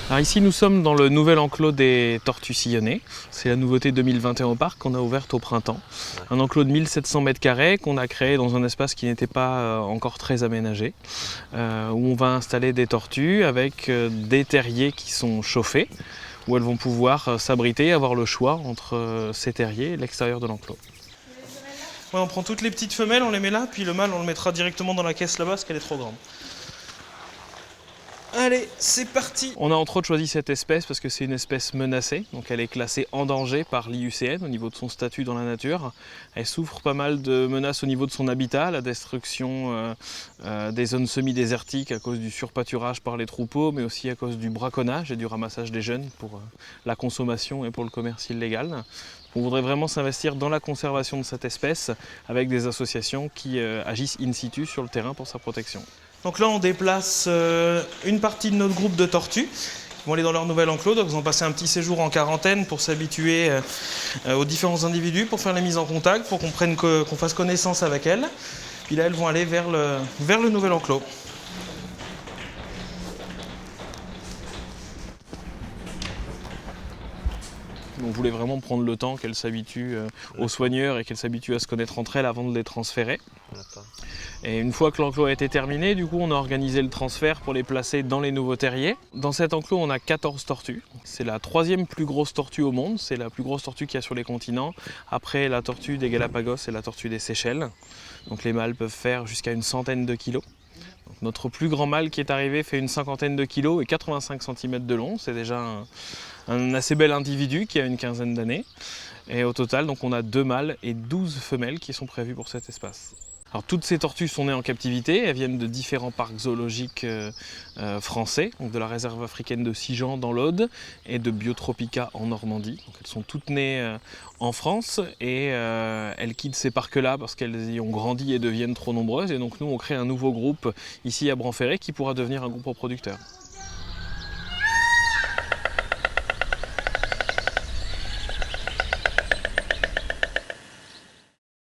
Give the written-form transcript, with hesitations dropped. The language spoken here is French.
Alors ici nous sommes dans le nouvel enclos des tortues sillonnées. C'est la nouveauté 2021 au parc qu'on a ouverte au printemps. Un enclos de 1700 m² qu'on a créé dans un espace qui n'était pas encore très aménagé, où on va installer des tortues avec des terriers qui sont chauffés, où elles vont pouvoir s'abriter et avoir le choix entre ces terriers et l'extérieur de l'enclos. Ouais, on prend toutes les petites femelles, on les met là, puis le mâle on le mettra directement dans la caisse là-bas parce qu'elle est trop grande. Allez, c'est parti! On a entre autres choisi cette espèce parce que c'est une espèce menacée, donc elle est classée en danger par l'IUCN au niveau de son statut dans la nature. Elle souffre pas mal de menaces au niveau de son habitat, la destruction des zones semi-désertiques à cause du surpâturage par les troupeaux, mais aussi à cause du braconnage et du ramassage des jeunes pour la consommation et pour le commerce illégal. On voudrait vraiment s'investir dans la conservation de cette espèce avec des associations qui agissent in situ sur le terrain pour sa protection. Donc là on déplace une partie de notre groupe de tortues qui vont aller dans leur nouvel enclos, donc ils vont passer un petit séjour en quarantaine pour s'habituer aux différents individus, pour faire la mise en contact, pour qu'on fasse connaissance avec elles. Puis là elles vont aller vers le nouvel enclos. On voulait vraiment prendre le temps qu'elles s'habituent aux soigneurs et qu'elles s'habituent à se connaître entre elles avant de les transférer. Et une fois que l'enclos a été terminé, du coup on a organisé le transfert pour les placer dans les nouveaux terriers. Dans cet enclos on a 14 tortues. C'est la 3e plus grosse tortue au monde, c'est la plus grosse tortue qu'il y a sur les continents. Après la tortue des Galapagos et la tortue des Seychelles. Donc les mâles peuvent faire jusqu'à une centaine de kilos. Donc, notre plus grand mâle qui est arrivé fait une 50aine de kilos et 85 cm de long. C'est déjà un assez bel individu qui a une 15aine d'années. Et au total, donc, on a 2 mâles et 12 femelles qui sont prévues pour cet espace. Alors, toutes ces tortues sont nées en captivité, elles viennent de différents parcs zoologiques français, donc de la réserve africaine de Sigean dans l'Aude et de Biotropica en Normandie. Donc, elles sont toutes nées en France et elles quittent ces parcs-là parce qu'elles y ont grandi et deviennent trop nombreuses. Et donc nous, on crée un nouveau groupe ici à Branferré qui pourra devenir un groupe reproducteur.